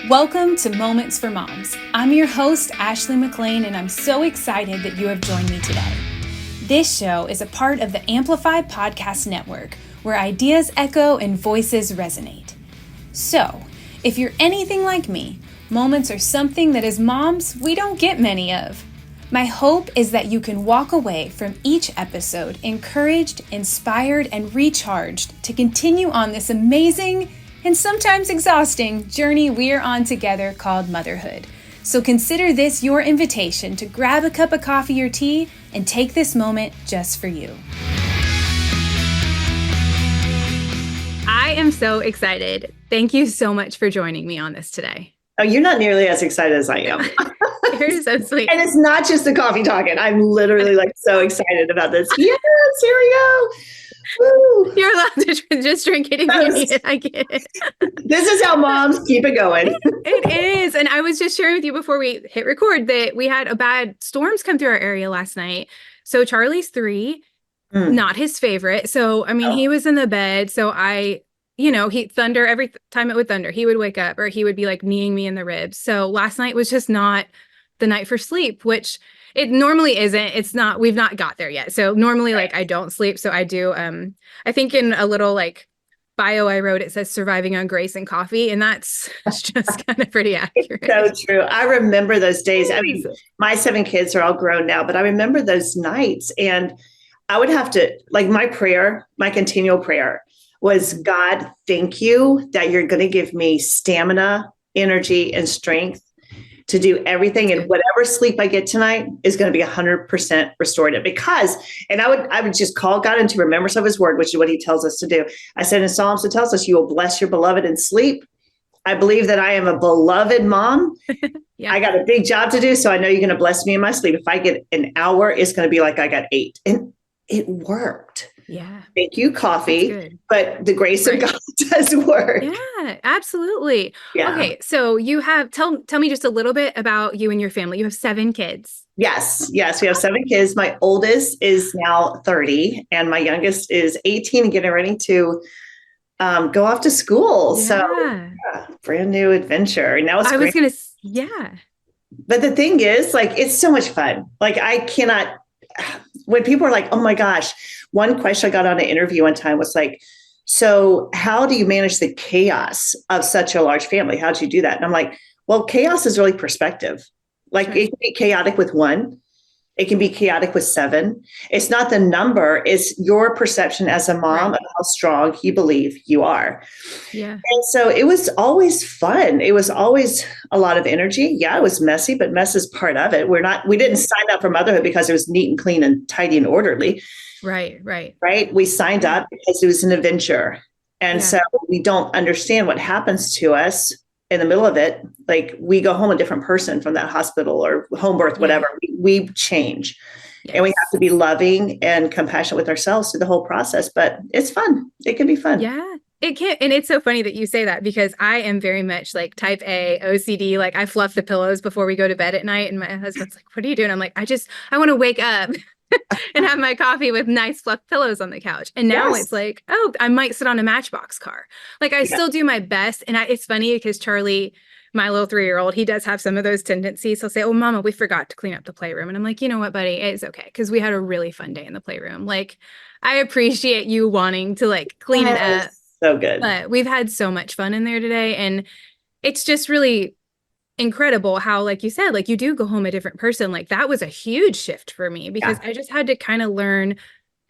Welcome to Moments for Moms. I'm your host, Ashley McLean, and I'm so excited that you have joined me today. This show is a part of the Amplify Podcast Network, where ideas echo and voices resonate. So, if you're anything like me, moments are something that as moms, we don't get many of. My hope is that you can walk away from each episode encouraged, inspired, and recharged to continue on this amazing and sometimes exhausting journey we're on together called motherhood. So consider this your invitation to grab a cup of coffee or tea and take this moment just for you. I am so excited. Thank you so much for joining me on this today. Oh, you're not nearly as excited as I am. You're so sweet. And it's not just the coffee talking. I'm literally so excited about this. Yes, here we go. Woo. You're allowed to just drink it if you need it. I get it. This is how moms keep it going. It is. And I was just sharing with you before we hit record that we had a bad storms come through our area last night. So Charlie's 3, not his favorite. So, he was in the bed. So thunder, every time it would thunder, he would wake up or he would be like kneeing me in the ribs. So last night was just not the night for sleep, which it normally isn't. It's not, we've not got there yet. So normally I don't sleep. So I do, I think in a little bio I wrote, it says surviving on grace and coffee. And that's just kind of pretty accurate. It's so true. I remember those days. My 7 kids are all grown now, but I remember those nights and I would have to my continual prayer was, God, thank you that you're going to give me stamina, energy, and strength to do everything. And whatever sleep I get tonight is going to be 100% restorative I would just call God into remembrance of his word, which is what he tells us to do. I said in Psalms, it tells us you will bless your beloved in sleep. I believe that I am a beloved mom. Yeah. I got a big job to do. So I know you're going to bless me in my sleep. If I get an hour, it's going to be like I got 8. And it worked. Yeah. Thank you, coffee. But the grace of God does work. Yeah, absolutely. Yeah. Okay. So you have, tell me just a little bit about you and your family. You have 7 kids. Yes. We have 7 kids. My oldest is now 30 and my youngest is 18 and getting ready to go off to school. Yeah. So brand new adventure. And now it's But the thing is, it's so much fun. I cannot, when people are like, oh my gosh, one question I got on an interview one time was so how do you manage the chaos of such a large family? How'd you do that? And I'm like, well, chaos is really perspective. It can be chaotic with 1. It can be chaotic with 7. It's not the number, it's your perception as a mom of how strong you believe you are. Yeah. And so it was always fun. It was always a lot of energy. Yeah, it was messy, but mess is part of it. We didn't sign up for motherhood because it was neat and clean and tidy and orderly. Right. We signed up because it was an adventure. And so we don't understand what happens to us in the middle of it. We go home a different person from that hospital or home birth, whatever. We change. Yes. And we have to be loving and compassionate with ourselves through the whole process. But it's fun. It can be fun. Yeah. It can. And it's so funny that you say that because I am very much type A OCD. I fluff the pillows before we go to bed at night. And my husband's like, what are you doing? I'm like, I want to wake up and have my coffee with nice fluff pillows on the couch. And now it's I might sit on a Matchbox car. I still do my best. And it's funny because Charlie, my little 3-year-old, he does have some of those tendencies. He'll say, oh, mama, we forgot to clean up the playroom. And I'm like, you know what, buddy, it's okay. Because we had a really fun day in the playroom. I appreciate you wanting to clean it up. So good. But we've had so much fun in there today. And it's just really incredible how, like you said, you do go home a different person. That was a huge shift for me because I just had to kind of learn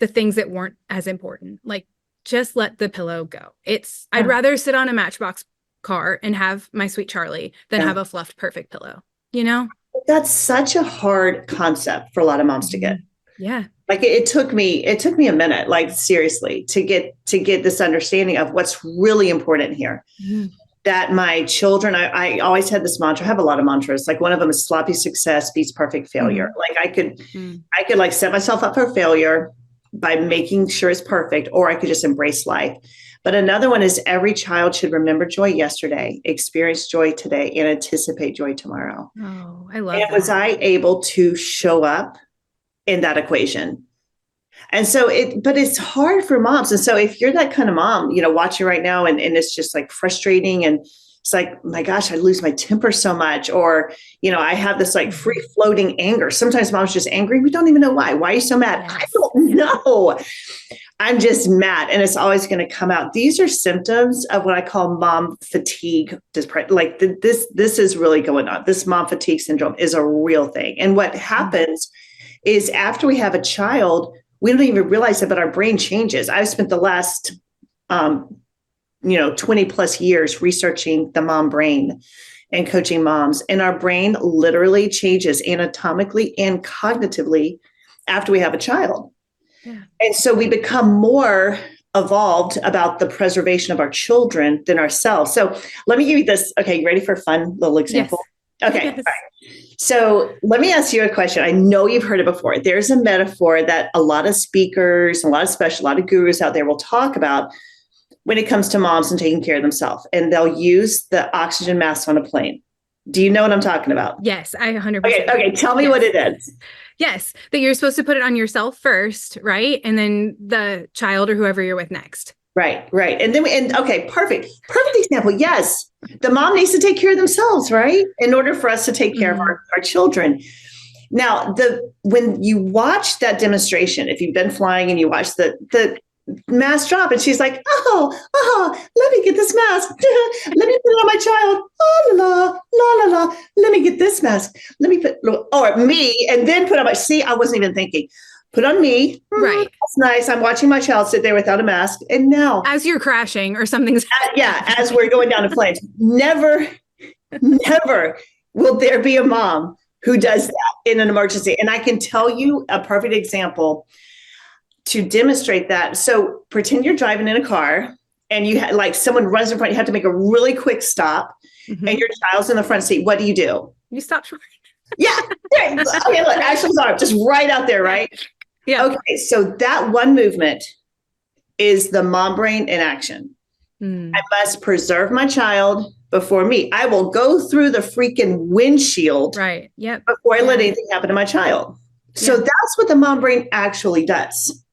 the things that weren't as important. Just let the pillow go. I'd rather sit on a Matchbox car and have my sweet Charlie than have a fluffed perfect pillow, That's such a hard concept for a lot of moms to get. Yeah. It took me a minute, seriously, to get this understanding of what's really important here. Mm-hmm. That my children, I always had this mantra. I have a lot of mantras. One of them is sloppy success beats perfect failure. I could set myself up for failure by making sure it's perfect, or I could just embrace life. But another one is every child should remember joy yesterday, experience joy today, and anticipate joy tomorrow. Oh, I love that. Was I able to show up in that equation? And so but it's hard for moms. And so if you're that kind of mom, watching right now and it's just frustrating and it's like, my gosh, I lose my temper so much. Or, I have this like free floating anger. Sometimes mom's just angry. We don't even know why. Why are you so mad? Yes. I don't know. I'm just mad. And it's always going to come out. These are symptoms of what I call mom fatigue. Like this is really going on. This mom fatigue syndrome is a real thing. And what happens is after we have a child, we don't even realize it, but our brain changes. I've spent the last 20 plus years researching the mom brain and coaching moms. And our brain literally changes anatomically and cognitively after we have a child. Yeah. And so we become more evolved about the preservation of our children than ourselves. So let me give you this. Okay, you ready for a fun little example? Yes. Okay. Yes. All right. So let me ask you a question. I know you've heard it before. There's a metaphor that a lot of speakers, a lot of gurus out there will talk about when it comes to moms and taking care of themselves. And they'll use the oxygen mask on a plane. Do you know what I'm talking about? Yes, I 100%. Okay. Tell me what it is. Yes, that you're supposed to put it on yourself first, right? And then the child or whoever you're with next. Right. And then perfect example. Yes. The mom needs to take care of themselves, right? In order for us to take care of our children. Now, when you watch that demonstration, if you've been flying and you watch the mask drop, and she's like, let me get this mask. Let me put it on my child. Oh, la, la. Let me get this mask. Let me me, and then put on I wasn't even thinking. Put on me. Right. That's nice. I'm watching my child sit there without a mask. And now. As you're crashing or something's. As we're going down in flames. Never will there be a mom who does that in an emergency. And I can tell you a perfect example to demonstrate that. So pretend you're driving in a car and you like someone runs in front, you have to make a really quick stop and your child's in the front seat. What do? You stop short. Yeah. Okay, look, Ashley's arm just right out there, right? Yeah. Okay. So that one movement is the mom brain in action. I must preserve my child before me. I will go through the freaking windshield right. Yep. before I let anything happen to my child. So that's what the mom brain actually does.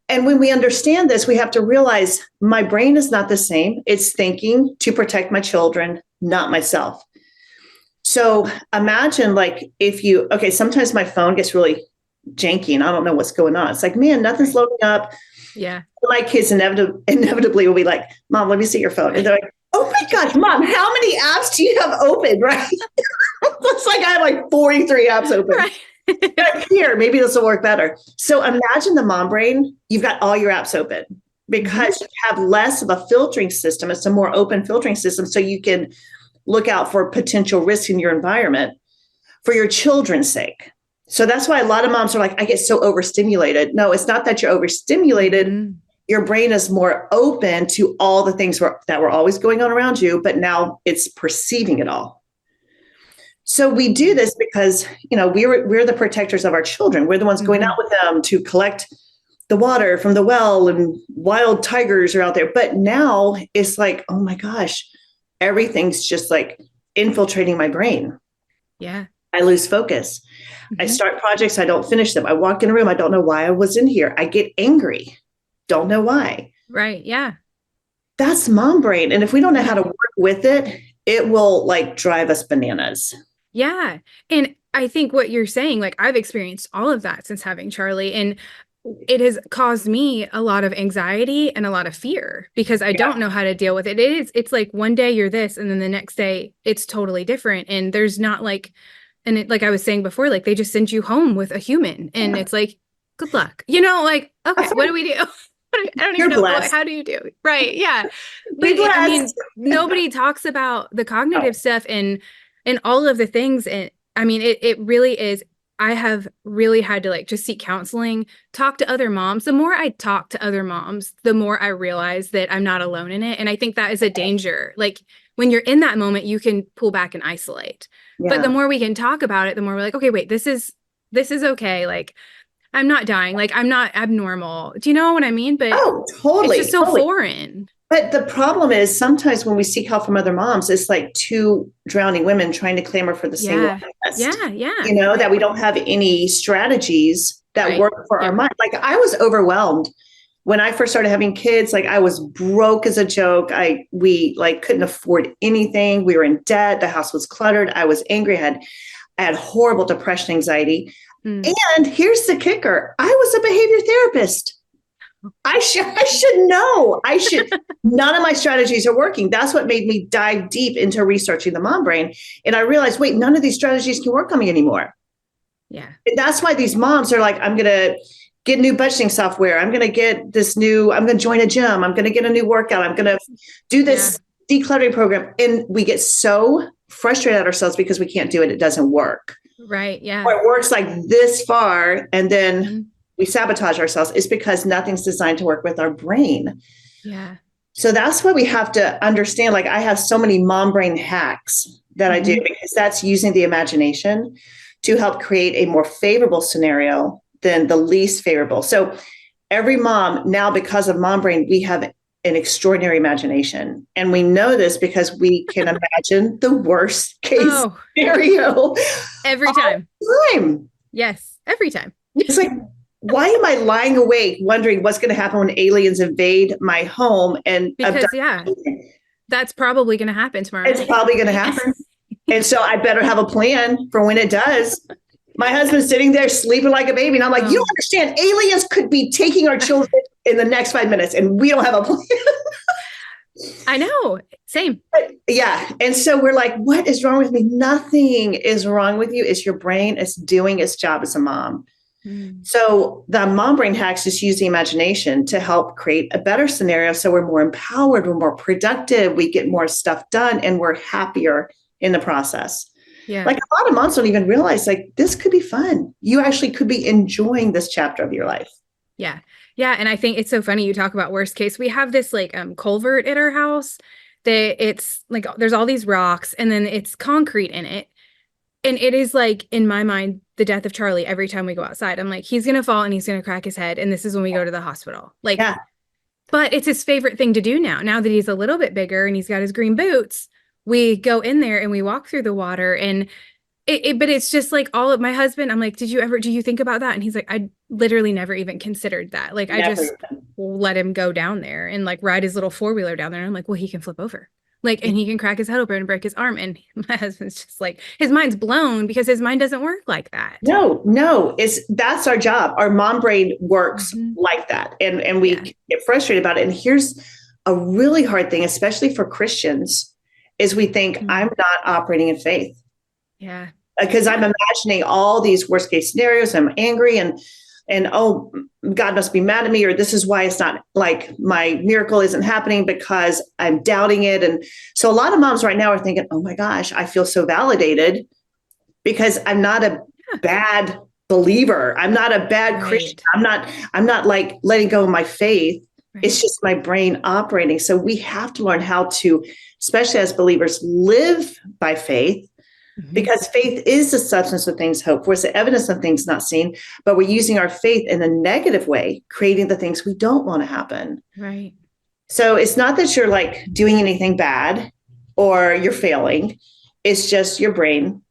And when we understand this, we have to realize my brain is not the same. It's thinking to protect my children, not myself. So imagine like sometimes my phone gets really janky and I don't know what's going on. It's like, man, nothing's loading up. Yeah. My kids inevitably will be like, Mom, let me see your phone. And they're like, oh my gosh, Mom, how many apps do you have open? Right. It's like I have like 43 apps open. Right. Here, maybe this will work better. So imagine the mom brain, you've got all your apps open because you have less of a filtering system. It's a more open filtering system. So you can look out for potential risks in your environment for your children's sake. So that's why a lot of moms are like, I get so overstimulated. No, it's not that you're overstimulated. Your brain is more open to all the things that were always going on around you, but now it's perceiving it all. So we do this because, we're the protectors of our children. We're the ones going out with them to collect the water from the well, and wild tigers are out there. But now it's like, oh my gosh, everything's just like infiltrating my brain. Yeah. I lose focus. I start projects. I don't finish them. I walk in a room. I don't know why I was in here. I get angry. Don't know why. Right. Yeah. That's mom brain. And if we don't know how to work with it, it will like drive us bananas. Yeah. And I think what you're saying, like I've experienced all of that since having Charlie, and it has caused me a lot of anxiety and a lot of fear because I don't know how to deal with it. It's like one day you're this and then the next day it's totally different. And there's not like I was saying before, like they just send you home with a human and it's like, good luck, like, okay, what do we do? I don't even know. How do you do? Right. Yeah. But I mean, nobody talks about the cognitive stuff and all of the things. And I mean, it really is. I have really had to like just seek counseling, talk to other moms. The more I talk to other moms, the more I realize that I'm not alone in it. And I think that is a danger. Like when you're in that moment, you can pull back and isolate. Yeah. But the more we can talk about it, the more we're like, okay, wait, this is okay. Like I'm not dying. Like I'm not abnormal. Do you know what I mean? But totally. It's just so foreign. But the problem is sometimes when we seek help from other moms, it's like two drowning women trying to clamor for the same rest. Yeah. That we don't have any strategies that work for our mind. Like I was overwhelmed when I first started having kids, like I was broke as a joke. We like couldn't afford anything. We were in debt. The house was cluttered. I was angry. I had horrible depression, anxiety. And here's the kicker. I was a behavior therapist. I should know. None of my strategies are working. That's what made me dive deep into researching the mom brain. And I realized, wait, none of these strategies can work on me anymore. Yeah. And that's why these moms are like, I'm going to get new budgeting software. I'm going to join a gym. I'm going to get a new workout. I'm going to do this decluttering program. And we get so frustrated at ourselves because we can't do it. It doesn't work. Right. Yeah. Or it works like this far. And then we sabotage ourselves. It's because nothing's designed to work with our brain. Yeah. So that's why we have to understand, like I have so many mom brain hacks that I do, because that's using the imagination to help create a more favorable scenario than the least favorable. So every mom now, because of mom brain, we have an extraordinary imagination. And we know this because we can imagine the worst case scenario. Every time. Yes. Every time. It's like, why am I lying awake wondering what's going to happen when aliens invade my home and because that's probably going to happen tomorrow. It's probably going to happen. And so I better have a plan for when it does. My husband's sitting there sleeping like a baby. And I'm like, you don't understand. Aliens could be taking our children in the next 5 minutes and we don't have a plan. I know. Same. Yeah. And so we're like, what is wrong with me? Nothing is wrong with you. It's your brain. It's doing its job as a mom. So the mom brain hacks just use the imagination to help create a better scenario. So we're more empowered, we're more productive, we get more stuff done, and we're happier in the process. Yeah. Like a lot of moms don't even realize, like, this could be fun. You actually could be enjoying this chapter of your life. Yeah. Yeah. And I think it's so funny you talk about worst case. We have this like culvert at our house that it's like there's all these rocks and then it's concrete in it. And it is like, in my mind, the death of Charlie every time we go outside. I'm like, he's going to fall and he's going to crack his head. And this is when we go to the hospital. Like, but it's his favorite thing to do now that he's a little bit bigger and he's got his green boots. We go in there and we walk through the water and but it's just like all of my husband. I'm like, do you think about that? And he's like, I literally never even considered that. Like, I just let him go down there and like ride his little 4-wheeler down there. And I'm like, well, he can flip over. Like, and he can crack his head open and break his arm. And my husband's just like, his mind's blown because his mind doesn't work like that. No, that's our job. Our mom brain works like that. And we get frustrated about it. And here's a really hard thing, especially for Christians, is we think I'm not operating in faith. Yeah. Because I'm imagining all these worst case scenarios. I'm angry and oh, God must be mad at me, or this is why it's not, like, my miracle isn't happening because I'm doubting it. And so a lot of moms right now are thinking, oh my gosh, I feel so validated because I'm not a bad believer. I'm not a bad Christian. I'm not like letting go of my faith. Right. It's just my brain operating. So we have to learn how to, especially as believers, live by faith. Because faith is the substance of things hoped for. It's the evidence of things not seen, but we're using our faith in a negative way, creating the things we don't want to happen. Right. So it's not that you're like doing anything bad or you're failing. It's just your brain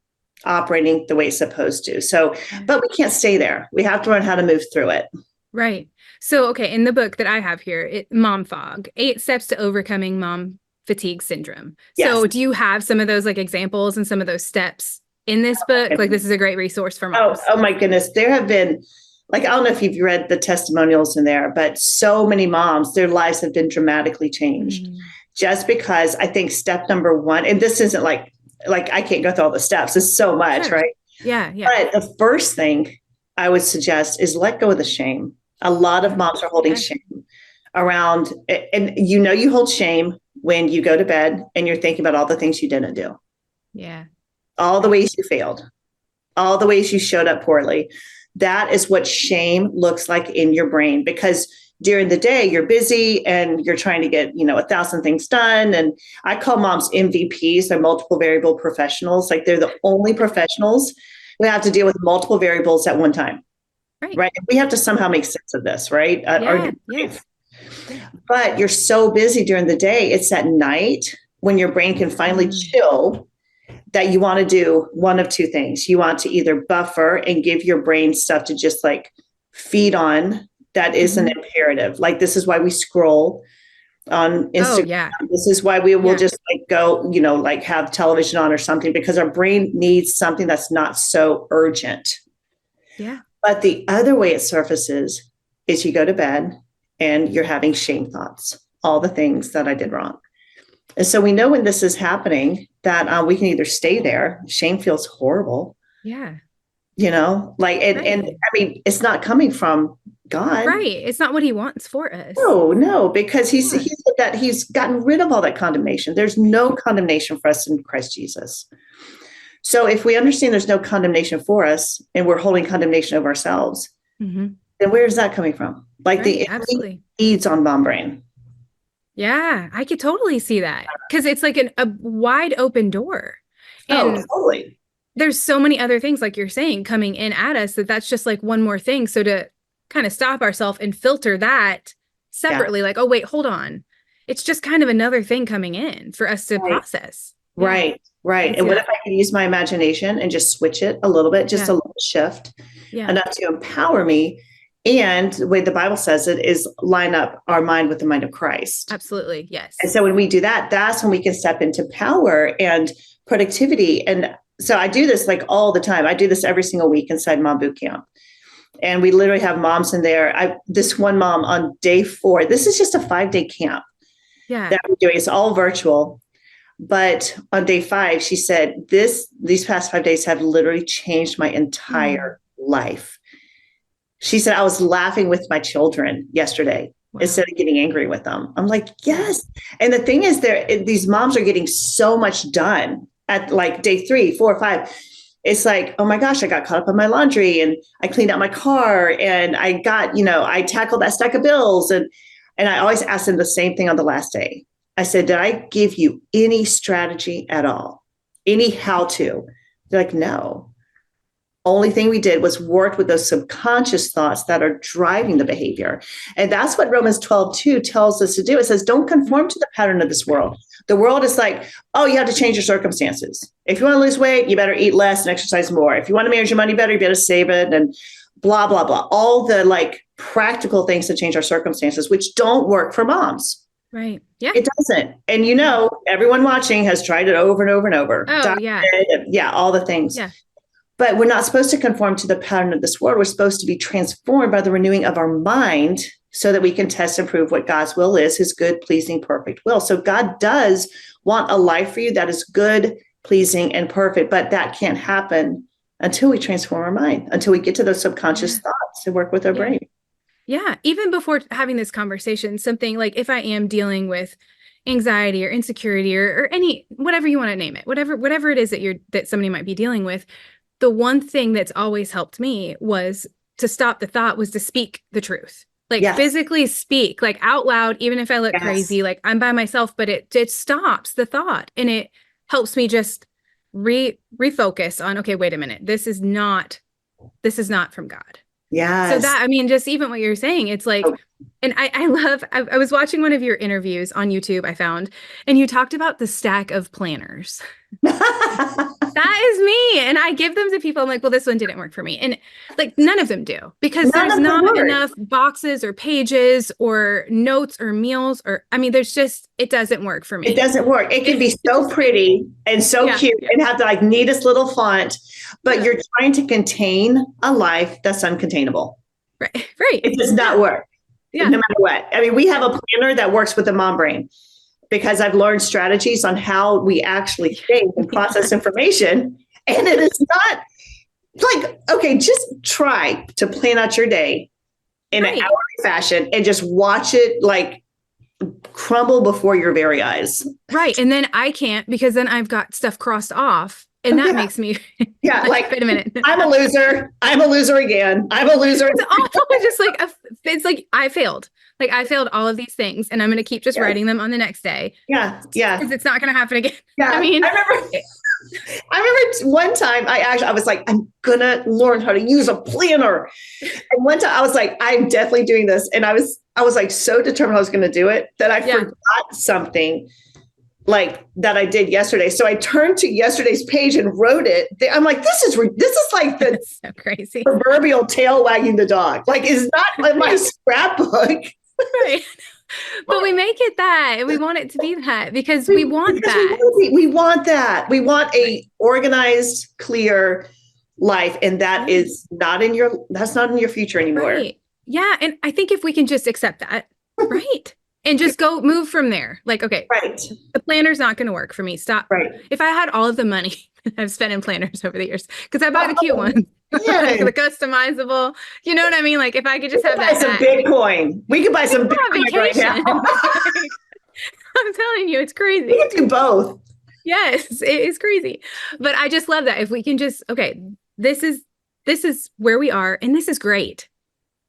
operating the way it's supposed to. So, but we can't stay there. We have to learn how to move through it. Right. So, okay. In the book that I have here, Mom Fog, 8 Steps to Overcoming Mom Fatigue Syndrome. Yes. So do you have some of those like examples and some of those steps in this book? Like, this is a great resource for moms. Oh my goodness. There have been, like, I don't know if you've read the testimonials in there, but so many moms, their lives have been dramatically changed just because I think step number 1, and this isn't like I can't go through all the steps. It's so much, right? Yeah. But the first thing I would suggest is let go of the shame. A lot of moms are holding shame around, and you hold shame when you go to bed and you're thinking about all the things you didn't do. Yeah. All the ways you failed, all the ways you showed up poorly. That is what shame looks like in your brain, because during the day you're busy and you're trying to get, 1,000 things done. And I call moms MVPs. They're multiple variable professionals. Like, they're the only professionals who have to deal with multiple variables at one time. Right. We have to somehow make sense of this, right? But you're so busy during the day. It's at night when your brain can finally chill that you want to do one of two things. You want to either buffer and give your brain stuff to just like feed on that is an imperative. Like, this is why we scroll on Instagram. Oh, yeah. This is why we will just like go, like have television on or something, because our brain needs something that's not so urgent. Yeah. But the other way it surfaces is you go to bed and you're having shame thoughts, all the things that I did wrong. And so we know when this is happening that we can either stay there. Shame feels horrible. Yeah. And I mean, it's not coming from God. Right. It's not what he wants for us. No, because he said that he's gotten rid of all that condemnation. There's no condemnation for us in Christ Jesus. So if we understand there's no condemnation for us and we're holding condemnation of ourselves, then where is that coming from? Like the enemy feeds on mom brain. Yeah, I could totally see that, because it's like a wide open door. And totally. There's so many other things, like you're saying, coming in at us, that's just like one more thing. So to kind of stop ourselves and filter that separately, like, oh, wait, hold on. It's just kind of another thing coming in for us to process. Right. And what if I could use my imagination and just switch it a little bit, just a little shift, enough to empower me? And the way the Bible says it is line up our mind with the mind of Christ. Absolutely. Yes. And so when we do that, that's when we can step into power and productivity. And so I do this like all the time. I do this every single week inside Mom Boot Camp. And we literally have moms in there. This one mom on day 4, this is just a 5-day camp that we're doing. It's all virtual. But on day 5, she said, these past 5 days have literally changed my entire life. She said, I was laughing with my children yesterday instead of getting angry with them. I'm like, yes. And the thing is, these moms are getting so much done at like day 3, 4, 5. It's like, oh my gosh, I got caught up on my laundry and I cleaned out my car and I got, I tackled that stack of bills. And I always ask them the same thing on the last day. I said, did I give you any strategy at all? Any how-to? They're like, no. Only thing we did was work with those subconscious thoughts that are driving the behavior. And that's what Romans 12:2 tells us to do. It says, don't conform to the pattern of this world. The world is like, oh, you have to change your circumstances. If you want to lose weight, you better eat less and exercise more. If you want to manage your money better, you better save it and blah, blah, blah. All the like practical things to change our circumstances, which don't work for moms. Right. Yeah. It doesn't. And everyone watching has tried it over and over and over. Oh, all the things. Yeah. But we're not supposed to conform to the pattern of this world. We're supposed to be transformed by the renewing of our mind so that we can test and prove what God's will is, his good, pleasing, perfect will. So God does want a life for you that is good, pleasing, and perfect. But that can't happen until we transform our mind, until we get to those subconscious thoughts and work with our brain. Yeah. Even before having this conversation, something like if I am dealing with anxiety or insecurity or any, whatever you want to name it, whatever it is that somebody might be dealing with, the one thing that's always helped me was to stop the thought, was to speak the truth, like physically speak, like out loud, even if I look crazy, like I'm by myself, but it stops the thought and it helps me just refocus on, okay, wait a minute, this is not from God. Yeah. So that, I mean, just even what you're saying, it's like, and I was watching one of your interviews on YouTube, I found, and you talked about the stack of planners. That is me. And I give them to people. I'm like, well, this one didn't work for me. And like, none of them do, because there's not enough boxes or pages or notes or meals it doesn't work for me. It doesn't work. It can be so pretty and so cute and have the like neatest little font, but you're trying to contain a life that's uncontainable. Right. It does not work. No matter what. I mean, we have a planner that works with the mom brain, because I've learned strategies on how we actually think and process information. And it is not like, okay, just try to plan out your day in an hourly fashion and just watch it like crumble before your very eyes. Right. And then I can't, because then I've got stuff crossed off. And that makes me like, wait a minute. I'm a loser. I'm a loser again. I'm a loser. It's just like, it's like I failed. Like I failed all of these things and I'm going to keep just writing them on the next day. Yeah. Because it's not going to happen again. Yeah. I mean, I remember one time I was like, I'm going to learn how to use a planner. And one time I was like, I'm definitely doing this. And I was like so determined I was going to do it that I forgot something like that I did yesterday. So I turned to yesterday's page and wrote it. I'm like, this is like the That's so crazy. proverbial tail wagging the dog. Like, it's not like my scrapbook. Right. But we make it that. We want it to be that because we want that. We want that. We want a organized, clear life. And that's not in your future anymore. Right. Yeah. And I think if we can just accept that, right. And just move from there. Like, okay, right. The planner's not going to work for me. Stop. Right. If I had all of the money I've spent in planners over the years, because I buy the cute ones, Yeah. the customizable, you know what I mean? Like if I could just have that. Some Bitcoin. We could buy some Bitcoin right now. I'm telling you, it's crazy. We can do both. Yes, it is crazy. But I just love that. If we can just, okay, this is where we are, and this is great.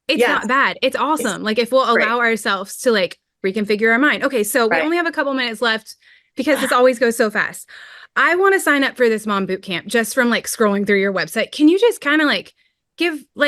It's not bad. It's awesome. Like if we'll allow ourselves to like reconfigure our mind. Okay, so we only have a couple minutes left because this always goes so fast. I want to sign up for this mom boot camp just from like scrolling through your website. Can you just kind of like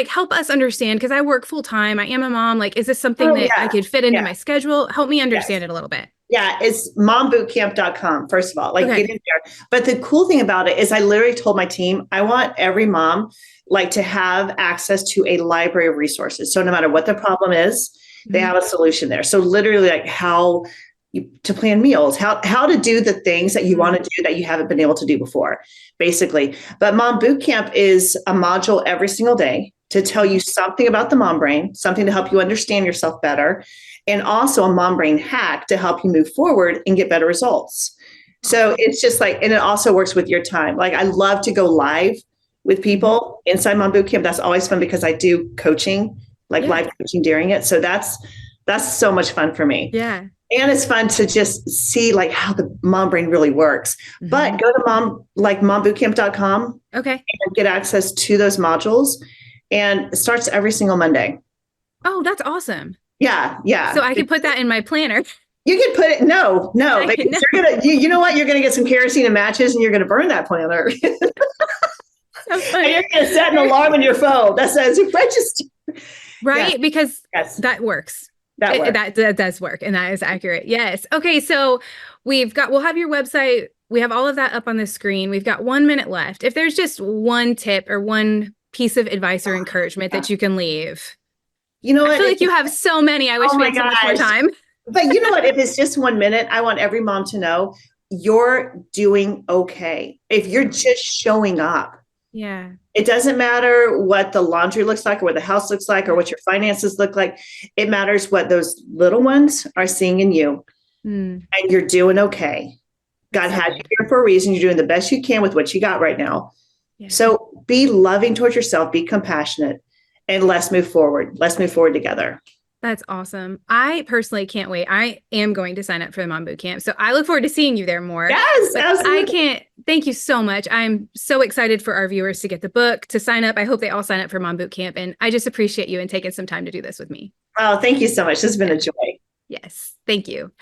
help us understand? Because I work full time. I am a mom. Like, is this something that I could fit into my schedule? Help me understand it a little bit. Yeah, it's mombootcamp.com, first of all, like get in there. But the cool thing about it is I literally told my team, I want every mom like to have access to a library of resources. So no matter what the problem is, they have a solution there. So literally like how to plan meals, how to do the things that you want to do that you haven't been able to do before, basically. But Mom Bootcamp is a module every single day to tell you something about the mom brain, something to help you understand yourself better, and also a mom brain hack to help you move forward and get better results. So it's just like, and it also works with your time. Like I love to go live with people inside Mom Bootcamp. That's always fun because I do coaching, like live coaching during it. So that's so much fun for me. Yeah. And it's fun to just see like how the mom brain really works. But go to mombootcamp.com. Okay. And get access to those modules. And it starts every single Monday. Oh, that's awesome. Yeah. Yeah. So I can put that in my planner. You can put it, no. You know what? You're going to get some kerosene and matches and you're going to burn that planner. So funny. And you're going to set an alarm on your phone that says register. Right. Yeah. Because that works. That does work. And that is accurate. Yes. Okay. So we'll have your website. We have all of that up on the screen. We've got 1 minute left. If there's just one tip or one piece of advice or encouragement that you can leave. You know what? I feel like you have so many. I wish we had so much more time. But you know what? If it's just 1 minute, I want every mom to know you're doing okay. If you're just showing up. Yeah. It doesn't matter what the laundry looks like or what the house looks like or what your finances look like. It matters what those little ones are seeing in you. And you're doing okay. God had you here for a reason. You're doing the best you can with what you got right now. Yeah. So be loving towards yourself, be compassionate, and let's move forward. Let's move forward together. That's awesome. I personally can't wait. I am going to sign up for the Mom Boot Camp. So I look forward to seeing you there more. Yes, absolutely. Thank you so much. I'm so excited for our viewers to get the book, to sign up. I hope they all sign up for Mom Boot Camp. And I just appreciate you and taking some time to do this with me. Oh, thank you so much. This has been a joy. Yes. Thank you.